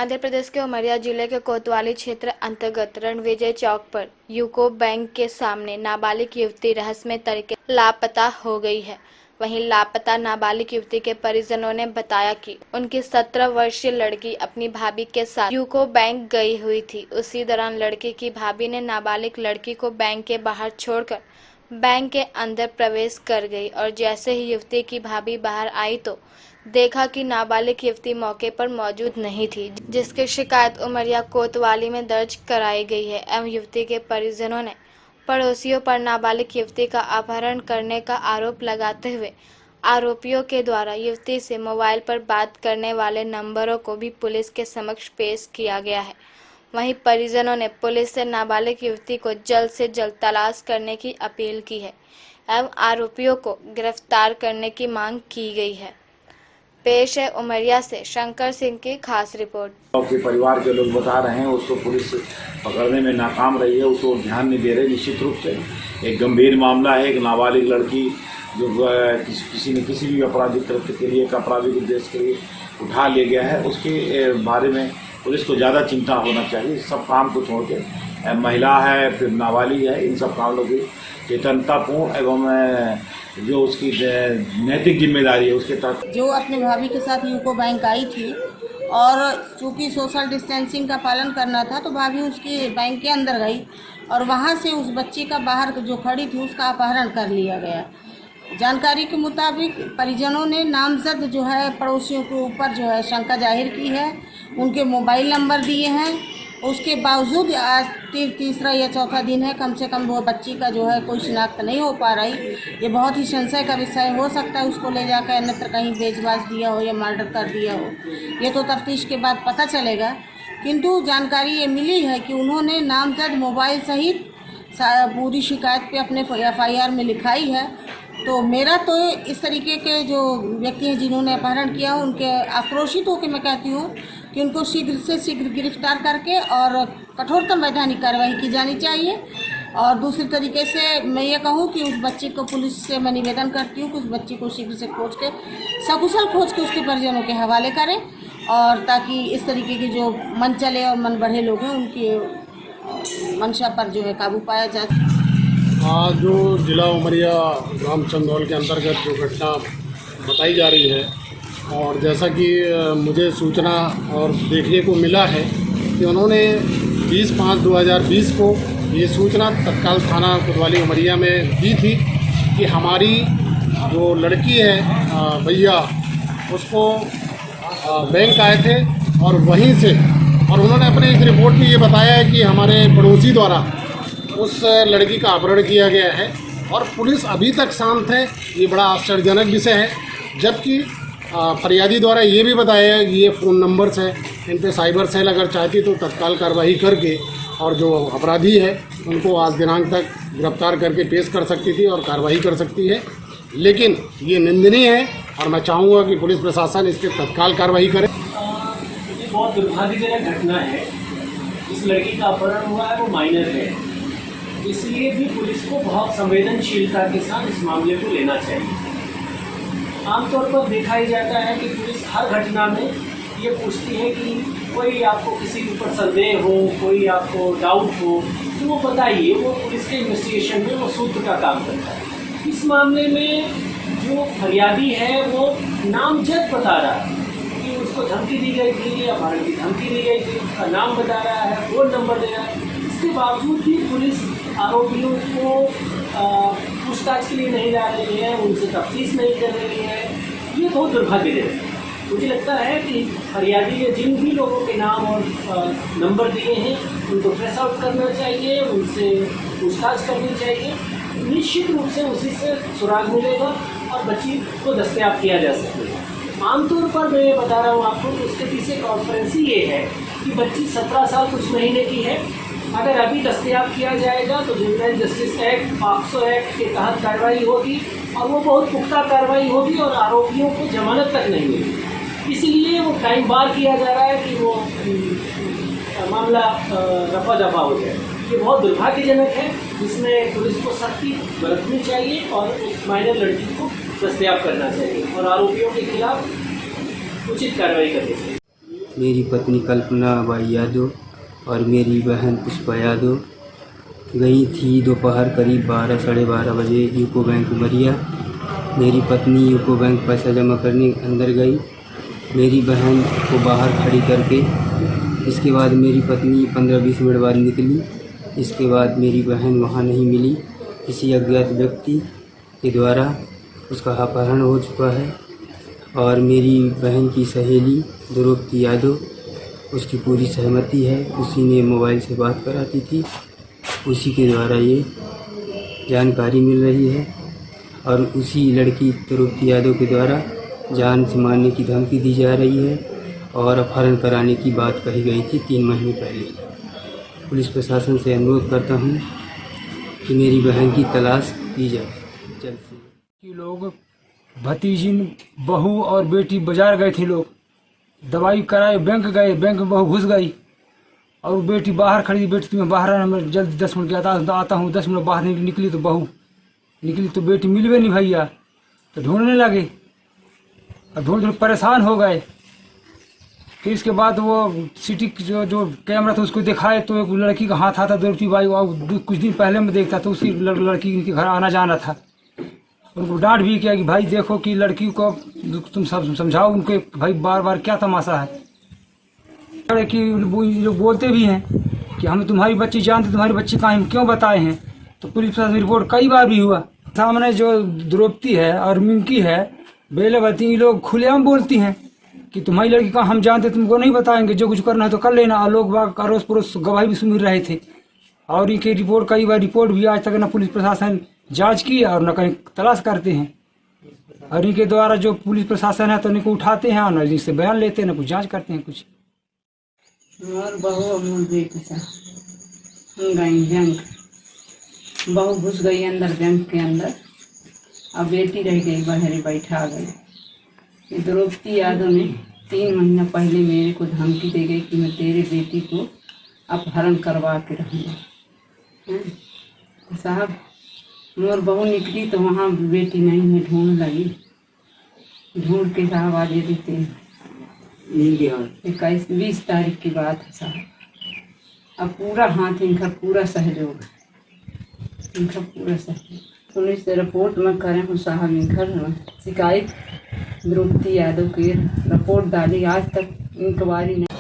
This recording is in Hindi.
मध्य प्रदेश के उमरिया जिले के कोतवाली क्षेत्र अंतर्गत रणविजय चौक पर यूको बैंक के सामने नाबालिग युवती रहस्यमय तरीके लापता हो गई है। वहीं लापता नाबालिग युवती के परिजनों ने बताया कि उनकी 17 वर्षीय लड़की अपनी भाभी के साथ यूको बैंक गई हुई थी। उसी दौरान लड़की की भाभी ने नाबालिग लड़की को बैंक के बाहर छोड़कर बैंक के अंदर प्रवेश कर गई और जैसे ही युवती की भाभी बाहर आई तो देखा कि नाबालिग युवती मौके पर मौजूद नहीं थी, जिसकी शिकायत उमरिया कोतवाली में दर्ज कराई गई है एवं युवती के परिजनों ने पड़ोसियों पर नाबालिग युवती का अपहरण करने का आरोप लगाते हुए आरोपियों के द्वारा युवती से मोबाइल पर बात करने वाले नंबरों को भी पुलिस के समक्ष पेश किया गया है। वहीं परिजनों ने पुलिस से नाबालिग युवती को जल्द से जल्द तलाश करने की अपील की है एवं आरोपियों को गिरफ्तार करने की मांग की गई है। पेश है उमरिया से शंकर सिंह की खास रिपोर्ट। के परिवार के लोग बता रहे हैं उसको पुलिस पकड़ने में नाकाम रही है, उसको ध्यान नहीं दे रहे। निश्चित रूप से एक गंभीर मामला है। एक नाबालिग लड़की जो किसी न किसी भी आपराधिक कृत्य के लिए, एक आपराधिक उद्देश्य के लिए उठा ले गया है, उसके बारे में पुलिस को ज़्यादा चिंता होना चाहिए। सब काम को छोड़ के महिला है, फिर नाबालिग है, इन सब कामों की चेतनतापूर्ण एवं जो उसकी नैतिक जिम्मेदारी है उसके तहत जो अपने भाभी के साथ यूको बैंक आई थी और चूँकि सोशल डिस्टेंसिंग का पालन करना था तो भाभी उसकी बैंक के अंदर गई और वहाँ से उस बच्ची का बाहर जो खड़ी थी उसका अपहरण कर लिया गया। जानकारी के मुताबिक परिजनों ने नामजद जो है पड़ोसियों के ऊपर जो है शंका जाहिर की है, उनके मोबाइल नंबर दिए हैं। उसके बावजूद आज तीसरा या चौथा दिन है, कम से कम वो बच्ची का जो है कोई शिनाख्त नहीं हो पा रही। ये बहुत ही संशय का विषय हो सकता है, उसको ले जाकर अन्यत्र कहीं बेचबाच दिया हो या मर्डर कर दिया हो, ये तो तफ्तीश के बाद पता चलेगा। किंतु जानकारी ये मिली है कि उन्होंने नामजद मोबाइल सहित पूरी शिकायत पे अपने FIR में लिखाई है। तो मेरा तो इस तरीके के जो व्यक्ति हैं जिन्होंने अपहरण किया उनके आक्रोशित होकर मैं कहती हूँ कि उनको शीघ्र से शीघ्र गिरफ्तार करके और कठोरतम वैधानिक कार्रवाई की जानी चाहिए। और दूसरी तरीके से मैं ये कहूँ कि उस बच्ची को पुलिस से मैं निवेदन करती हूँ कि उस बच्ची को शीघ्र से खोज के सकुशल खोज के उसके परिजनों के हवाले करें, और ताकि इस तरीके के जो मन चले और मन बढ़े लोग हैं उनकी मंशा पर जो है काबू पाया जाए। आज जो जिला उमरिया ग्राम चंदौल के अंतर्गत जो घटना बताई जा रही है और जैसा कि मुझे सूचना और देखने को मिला है कि उन्होंने 20/5/2020 को ये सूचना तत्काल थाना कोतवाली उमरिया में दी थी कि हमारी जो लड़की है भैया उसको बैंक आए थे और वहीं से, और उन्होंने अपने इस रिपोर्ट में ये बताया है कि हमारे पड़ोसी द्वारा उस लड़की का अपहरण किया गया है और पुलिस अभी तक शांत है। ये बड़ा आश्चर्यजनक विषय है। जबकि फरियादी द्वारा ये भी बताया है कि ये फ़ोन नंबर्स हैं, इन पे साइबर सेल अगर चाहती तो तत्काल कार्रवाई करके और जो अपराधी है उनको आज दिनांक तक गिरफ्तार करके पेश कर सकती थी और कार्रवाई कर सकती है। लेकिन ये निंदनीय है और मैं चाहूँगा कि पुलिस प्रशासन इस पर तत्काल कार्रवाई करे। ये बहुत दुर्भाग्यजनक घटना है। इस लड़की का अपहरण हुआ है, वो माइनर है, इसलिए भी पुलिस को बहुत संवेदनशीलता के साथ इस मामले को लेना चाहिए। आमतौर पर देखा ही जाता है कि पुलिस हर घटना में ये पूछती है कि कोई आपको किसी के ऊपर संदेह हो, कोई आपको डाउट हो तो वो बताइए। वो पुलिस के इन्वेस्टिगेशन में वो सूत्र का काम करता है। इस मामले में जो फरियादी है वो नामजद बता रहा है कि उसको धमकी दी गई थी, अपहरण की धमकी दी गई थी, उसका नाम बता रहा है, फ़ोन नंबर दे रहा है। इसके बावजूद भी पुलिस आरोपियों को पूछताछ के लिए नहीं ला रही है, उनसे तफ्तीश नहीं कर रही है। ये बहुत दुर्भाग्यजनक है। मुझे लगता है कि फरियादी ने जिन भी लोगों के नाम और नंबर दिए हैं उनको ट्रेस आउट करना चाहिए, उनसे पूछताछ करनी चाहिए। निश्चित रूप से उसी से सुराग मिलेगा और बच्ची को दस्तयाब किया जा सकेगा। आमतौर पर मैं ये बता रहा हूँ आपको कि उसके पीछे कॉन्फ्रेंसी ये है कि बच्ची 17 साल कुछ महीने की है। अगर अभी दस्तयाब किया जाएगा तो juvenile justice act, POCSO act के तहत कार्रवाई होगी और वो बहुत पुख्ता कार्रवाई होगी और आरोपियों को जमानत तक नहीं मिलेगी। इसीलिए वो टाइम बार किया जा रहा है कि वो मामला रफा दफा हो जाए। ये बहुत दुर्भाग्यजनक है, जिसमें पुलिस को सख्ती बरतनी चाहिए और उस माइनर लड़की को दस्तयाब करना चाहिए और आरोपियों के खिलाफ उचित कार्रवाई करनी चाहिए। मेरी पत्नी कल्पना बाई यादव और मेरी बहन पुष्पा यादव गई थी दोपहर करीब 12 साढ़े 12 बजे यूको बैंक उमरिया। मेरी पत्नी यूको बैंक पैसा जमा करने अंदर गई, मेरी बहन को बाहर खड़ी करके। इसके बाद मेरी पत्नी 15-20 मिनट बाद निकली। इसके बाद मेरी बहन वहाँ नहीं मिली। किसी अज्ञात व्यक्ति के द्वारा उसका अपहरण हो चुका है और मेरी बहन की सहेली द्रौपदी यादव, उसकी पूरी सहमति है। उसी ने मोबाइल से बात कराती थी, उसी के द्वारा ये जानकारी मिल रही है और उसी लड़की द्रौपदी यादव के द्वारा जान से मारने की धमकी दी जा रही है और अपहरण कराने की बात कही गई थी 3 महीने पहले। पुलिस प्रशासन से अनुरोध करता हूँ कि मेरी बहन की तलाश की जाए जल्द से। कि लोग भतीजी बहू और बेटी बाजार गए थे, लोग दवाई कराए, बैंक गए, बैंक में बहू घुस गई और बेटी बाहर खड़ी। बेटी तुम्हें बाहर मैं जल्दी 10 मिनट के आता हूँ। 10 मिनट बाहर निकली तो बहू निकली तो बेटी मिलवे नहीं भैया, तो ढूंढने लगे और ढूंढ परेशान हो गए। फिर इसके बाद वो सिटी जो कैमरा था उसको दिखाए तो एक लड़की का हाथ आता द्रौपदी बाई, कुछ दिन पहले मैं देखता तो उसी लड़की के घर आना जाना था। उनको डांट भी किया कि भाई देखो कि लड़की को तुम सब समझाओ उनके, भाई बार बार क्या तमाशा है। कि लोग बोलते भी हैं कि हम तुम्हारी बच्ची जानते, तुम्हारी बच्ची कहाँ हम क्यों बताए हैं। तो पुलिस प्रशासन रिपोर्ट कई बार भी हुआ। सामने जो द्रौपदी है और मिंकी है बेलवती, ये लोग खुलेआम बोलती हैं कि तुम्हारी लड़की का हम जानते, तुमको नहीं बताएंगे, जो कुछ करना है तो कर लेना। और लोग अड़ोस पड़ोस गवाही भी सुन रहे थे और इनकी रिपोर्ट कई बार रिपोर्ट भी आज तक न पुलिस प्रशासन जांच की और न कहीं तलाश करते हैं। और इनके द्वारा जो पुलिस प्रशासन है तो इनको उठाते हैं और इनसे बयान लेते हैं, न कुछ जाँच करते हैं कुछ। और बहू अमूल बेटी था, हम गई बैंक, बहू घुस गई अंदर बैंक के अंदर, अब बेटी रह गई बाहर बैठा गई। द्रौपदी यादव ने 3 महीना पहले मेरे को धमकी दे गई कि मैं तेरे बेटी को अपहरण करवा के रहूँगा। साहब मोर बहू निकली तो वहाँ बेटी नहीं है, ढूंढ लगी, ढूंढ के साहब आज देते हैं 21-20 तारीख की बात है साहब। अब पूरा हाथ इनका पूरा सहयोग है, इनका पूरा सहयोग। पुलिस से रिपोर्ट में करें हूँ साहब, इनका शिकायत द्रौपदी यादव की रिपोर्ट डाली, आज तक इंक्वायरी नहीं।